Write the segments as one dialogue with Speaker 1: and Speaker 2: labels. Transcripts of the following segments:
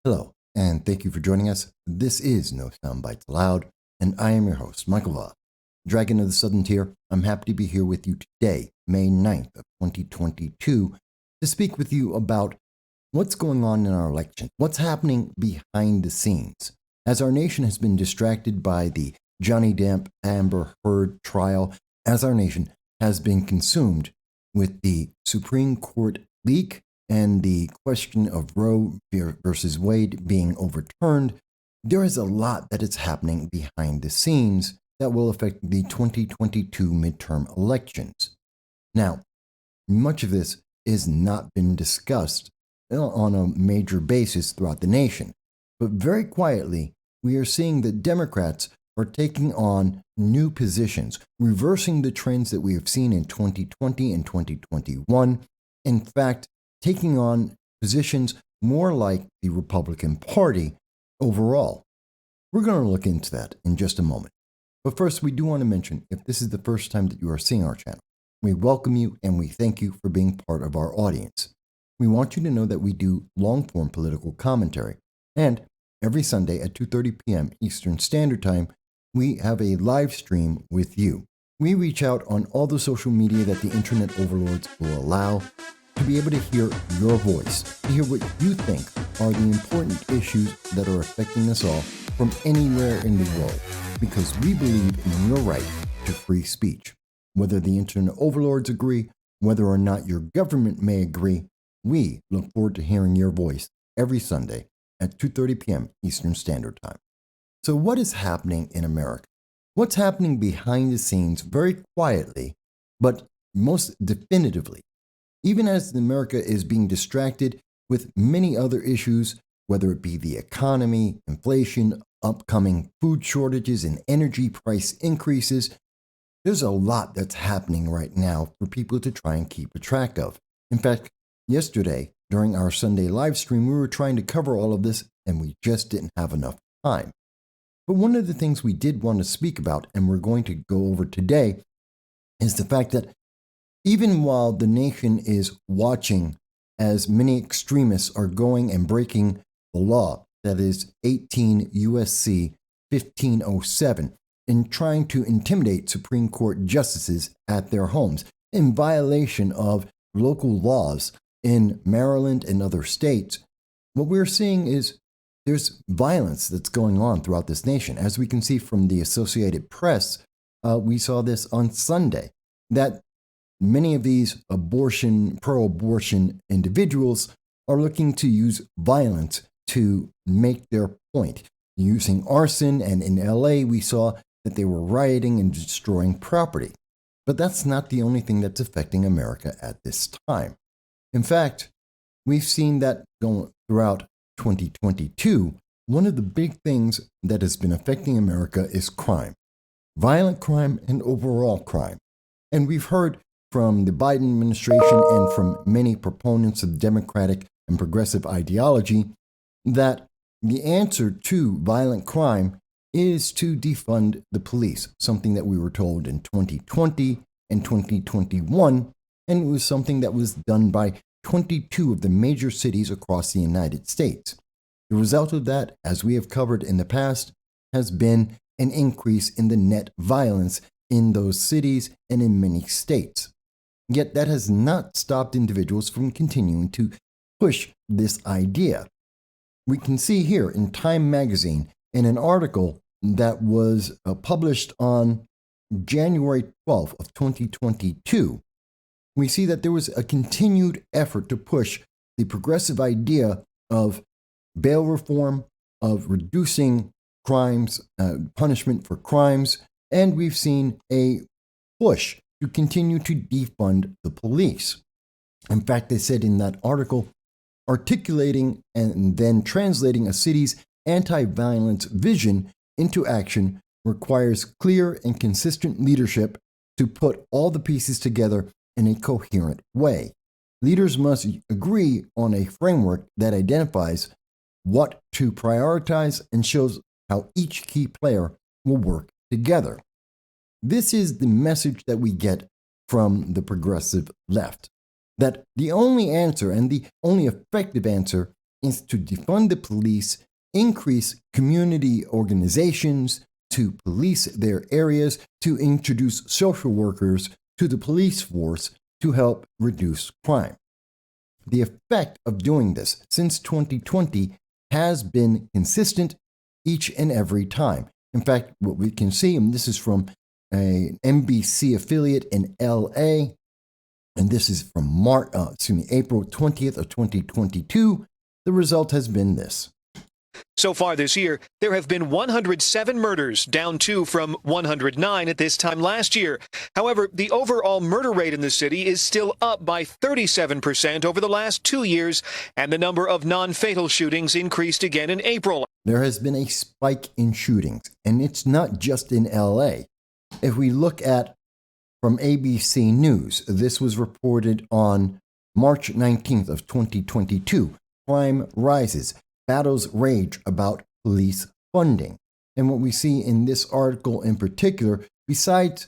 Speaker 1: Hello, and thank you for joining us. This is No Soundbites Allowed, and I am your host, Michael Va. Dragon of the Southern Tier, I'm happy to be here with you today, May 9th of 2022, to speak with you about what's going on in our election, what's happening behind the scenes, as our nation has been distracted by the Johnny Depp Amber Heard trial, as our nation has been consumed with the Supreme Court leak and the question of Roe versus Wade being overturned. There is a lot that is happening behind the scenes that will affect the 2022 midterm elections. Now, much of this has not been discussed on a major basis throughout the nation, but very quietly, we are seeing that Democrats are taking on new positions, reversing the trends that we have seen in 2020 and 2021. In fact, taking on positions more like the Republican Party overall. We're going to look into that in just a moment. But first, we do want to mention, if this is the first time that you are seeing our channel, we welcome you and we thank you for being part of our audience. We want you to know that we do long-form political commentary, and every Sunday at 2:30 p.m. Eastern Standard Time, we have a live stream with you. We reach out on all the social media that the internet overlords will allow to be able to hear your voice, to hear what you think are the important issues that are affecting us all from anywhere in the world, because we believe in your right to free speech. Whether the internet overlords agree, whether or not your government may agree, we look forward to hearing your voice every Sunday at 2:30 p.m. Eastern Standard Time. So what is happening in America? What's happening behind the scenes very quietly, but most definitively? Even as America is being distracted with many other issues, whether it be the economy, inflation, upcoming food shortages, and energy price increases, there's a lot that's happening right now for people to try and keep a track of. In fact, yesterday, during our Sunday live stream, we were trying to cover all of this, and we just didn't have enough time. But one of the things we did want to speak about, and we're going to go over today, is the fact that even while the nation is watching as many extremists are going and breaking the law, that is 18 USC 1507, and trying to intimidate Supreme Court justices at their homes in violation of local laws in Maryland and other states, what we're seeing is there's violence that's going on throughout this nation. As we can see from the Associated Press, we saw this on Sunday, that many of these pro-abortion individuals are looking to use violence to make their point, using arson, and in LA we saw that they were rioting and destroying property. But that's not the only thing that's affecting America at this time. In fact, we've seen that going throughout 2022. One of the big things that has been affecting America is crime, violent crime and overall crime. And we've heard from the Biden administration and from many proponents of Democratic and progressive ideology that the answer to violent crime is to defund the police, something that we were told in 2020 and 2021, and it was something that was done by 22 of the major cities across the United States. The result of that, as we have covered in the past, has been an increase in the net violence in those cities and in many states. Yet that has not stopped individuals from continuing to push this idea. We can see here in Time magazine, in an article that was published on January 12th of 2022, we see that there was a continued effort to push the progressive idea of bail reform, of reducing crimes, punishment for crimes, and we've seen a push to continue to defund the police. In fact, they said in that article, articulating and then translating a city's anti-violence vision into action requires clear and consistent leadership to put all the pieces together in a coherent way. Leaders must agree on a framework that identifies what to prioritize and shows how each key player will work together. This is the message that we get from the progressive left, that the only answer and the only effective answer is to defund the police, increase community organizations to police their areas, to introduce social workers to the police force to help reduce crime. The effect of doing this since 2020 has been consistent each and every time. In fact, what we can see, and this is from an NBC affiliate in LA, and this is from April 20th of 2022, the result has been this.
Speaker 2: So far this year, there have been 107 murders, down 2 from 109 at this time last year. However, the overall murder rate in the city is still up by 37% over the last 2 years, and the number of non-fatal shootings increased again in April.
Speaker 1: There has been a spike in shootings, and it's not just in LA. If we look at from ABC News, this was reported on March 19th of 2022. Crime rises. Battles rage about police funding. And what we see in this article in particular, besides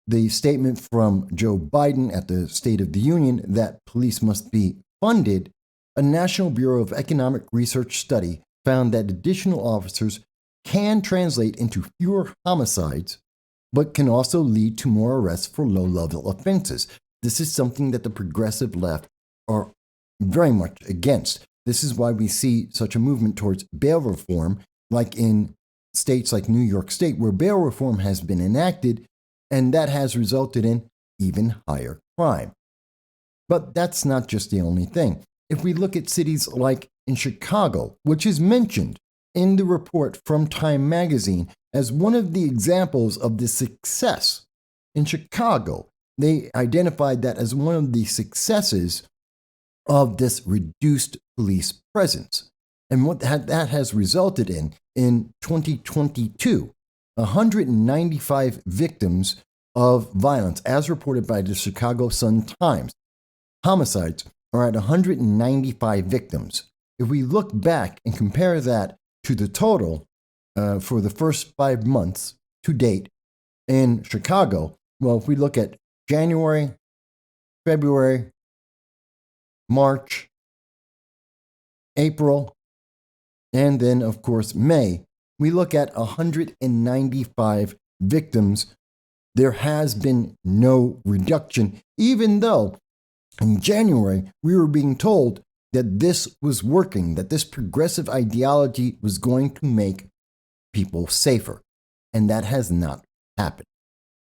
Speaker 1: the statement from Joe Biden at the State of the Union that police must be funded, a National Bureau of Economic Research study found that additional officers can translate into fewer homicides, but can also lead to more arrests for low-level offenses. This is something that the progressive left are very much against. This is why we see such a movement towards bail reform, like in states like New York State, where bail reform has been enacted, and that has resulted in even higher crime. But that's not just the only thing. If we look at cities like in Chicago, which is mentioned in the report from Time magazine as one of the examples of the success. In Chicago, they identified that as one of the successes of this reduced police presence. And what that has resulted in 2022, 195 victims of violence, as reported by the Chicago Sun-Times. Homicides are at 195 victims. If we look back and compare that to the total for the first 5 months to date in Chicago, well, if we look at January, February, March, April, and then, of course, May, we look at 195 victims. There has been no reduction, even though in January we were being told that this was working, that this progressive ideology was going to make people safer. And that has not happened.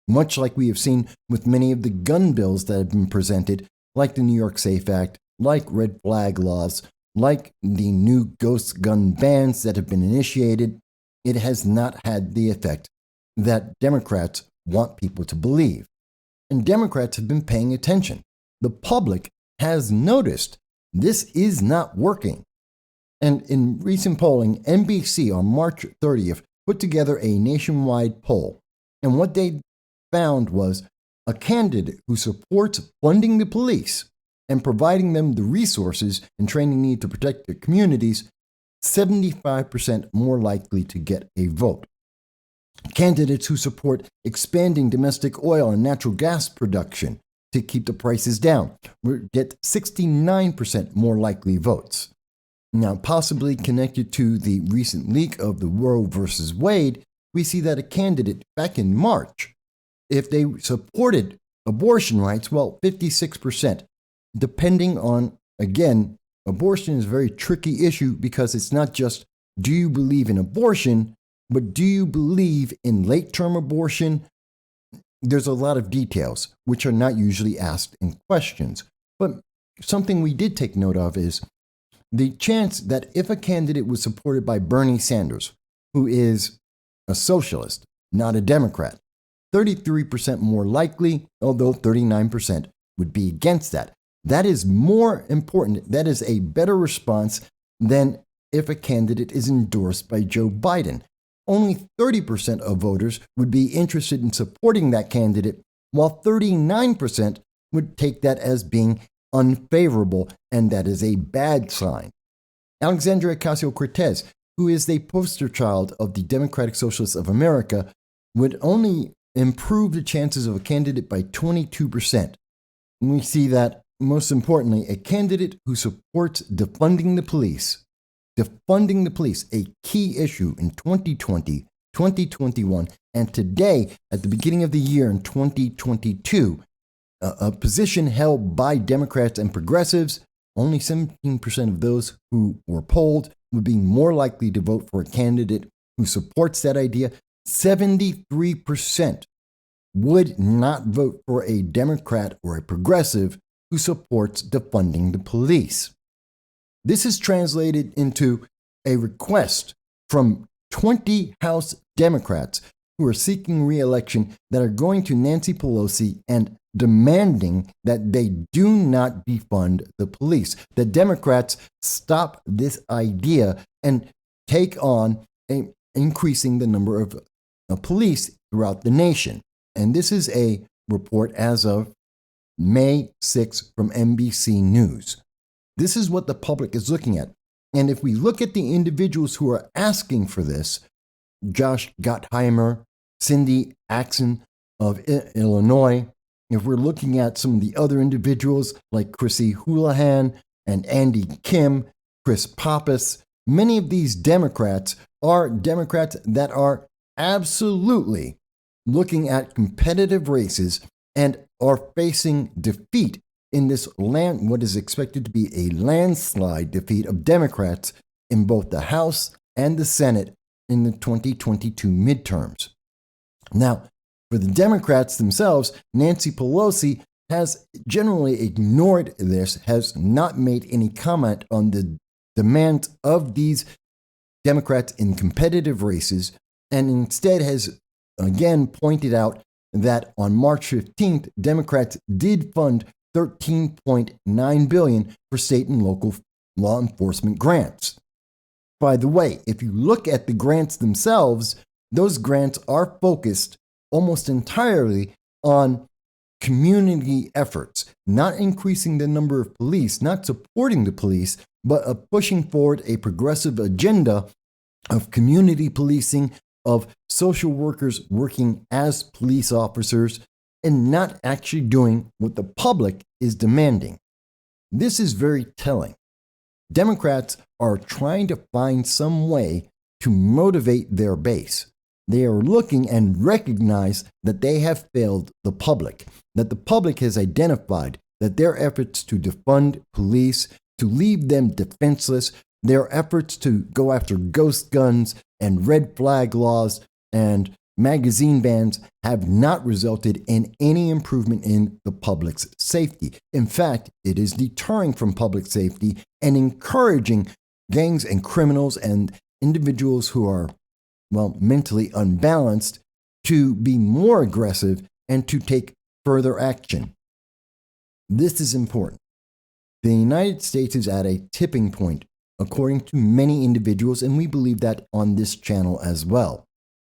Speaker 1: Much like we have seen with many of the gun bills that have been presented, like the New York SAFE Act, like red flag laws, like the new ghost gun bans that have been initiated, it has not had the effect that Democrats want people to believe. And Democrats have been paying attention. The public has noticed this is not working. And in recent polling, NBC on March 30th put together a nationwide poll. And what they found was a candidate who supports funding the police and providing them the resources and training needed to protect their communities, 75% more likely to get a vote. Candidates who support expanding domestic oil and natural gas production to keep the prices down will get 69% more likely votes. Now, possibly connected to the recent leak of the Roe versus Wade, we see that a candidate back in March, if they supported abortion rights, well, 56%. Depending on, again, abortion is a very tricky issue because it's not just do you believe in abortion, but do you believe in late-term abortion? There's a lot of details which are not usually asked in questions. But something we did take note of is the chance that if a candidate was supported by Bernie Sanders, who is a socialist, not a Democrat, 33% more likely, although 39% would be against that. That is more important. That is a better response than if a candidate is endorsed by Joe Biden. Only 30% of voters would be interested in supporting that candidate, while 39% would take that as being unfavorable, and that is a bad sign. Alexandria Ocasio-Cortez, who is the poster child of the Democratic Socialists of America, would only improve the chances of a candidate by 22%. And we see that most importantly, a candidate who supports defunding the police. Defunding the police, a key issue in 2020, 2021, and today, at the beginning of the year in 2022, a position held by Democrats and progressives. Only 17% of those who were polled would be more likely to vote for a candidate who supports that idea. 73% would not vote for a Democrat or a progressive who supports defunding the police. This is translated into a request from 20 House Democrats who are seeking re-election that are going to Nancy Pelosi and demanding that they do not defund the police. The Democrats stop this idea and take on increasing the number of police throughout the nation. And this is a report as of May 6th from NBC News. This is what the public is looking at. And if we look at the individuals who are asking for this, Josh Gottheimer, Cindy Axon of Illinois, if we're looking at some of the other individuals like Chrissy Houlihan and Andy Kim, Chris Pappas, many of these Democrats are Democrats that are absolutely looking at competitive races and are facing defeat in this what is expected to be a landslide defeat of Democrats in both the House and the Senate in the 2022 midterms. Now, for the Democrats themselves, Nancy Pelosi has generally ignored this, has not made any comment on the demands of these Democrats in competitive races, and instead has again pointed out that on March 15th, Democrats did fund $13.9 billion for state and local law enforcement grants. By the way, if you look at the grants themselves, those grants are focused almost entirely on community efforts, not increasing the number of police, not supporting the police, but pushing forward a progressive agenda of community policing, of social workers working as police officers, and not actually doing what the public is demanding. This is very telling. Democrats are trying to find some way to motivate their base. They are looking and recognize that they have failed the public, that the public has identified that their efforts to defund police, to leave them defenseless, their efforts to go after ghost guns and red flag laws and magazine bans have not resulted in any improvement in the public's safety. In fact, it is deterring from public safety and encouraging gangs and criminals and individuals who are, mentally unbalanced to be more aggressive and to take further action. This is important. The United States is at a tipping point, according to many individuals, and we believe that on this channel as well.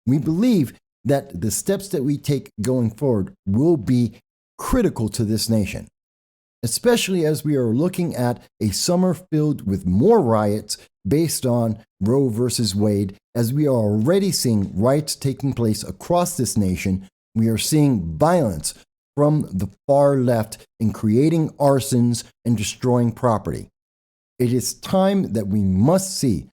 Speaker 1: We believe that the steps that we take going forward will be critical to this nation, especially as we are looking at a summer filled with more riots based on Roe versus Wade. As we are already seeing riots taking place across this nation, we are seeing violence from the far left in creating arsons and destroying property. It is time that we must see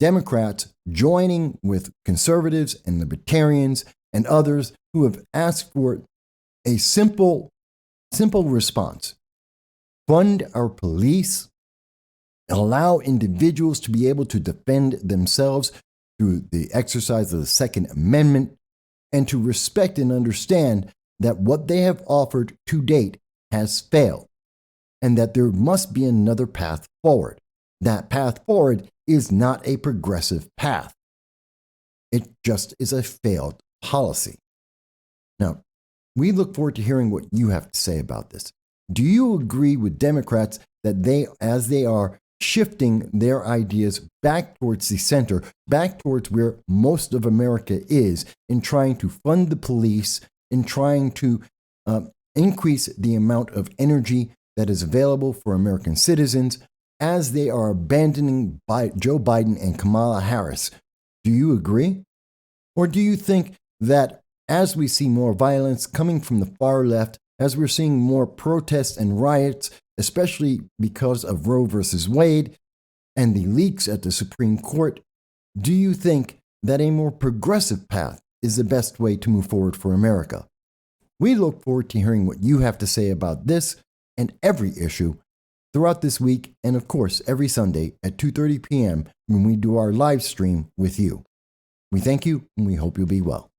Speaker 1: Democrats joining with conservatives and libertarians and others who have asked for a simple response. Fund our police, allow individuals to be able to defend themselves through the exercise of the Second Amendment, and to respect and understand that what they have offered to date has failed, and that there must be another path forward. That path forward is not a progressive path. It just is a failed policy. Now, we look forward to hearing what you have to say about this. Do you agree with Democrats that as they are shifting their ideas back towards the center, back towards where most of America is, in trying to fund the police, in trying to increase the amount of energy that is available for American citizens, as they are abandoning Joe Biden and Kamala Harris? Do you agree? Or do you think that as we see more violence coming from the far left, as we're seeing more protests and riots, especially because of Roe versus Wade and the leaks at the Supreme Court, do you think that a more progressive path is the best way to move forward for America? We look forward to hearing what you have to say about this and every issue throughout this week, and of course every Sunday at 2:30 p.m. when we do our live stream with you. We thank you and we hope you'll be well.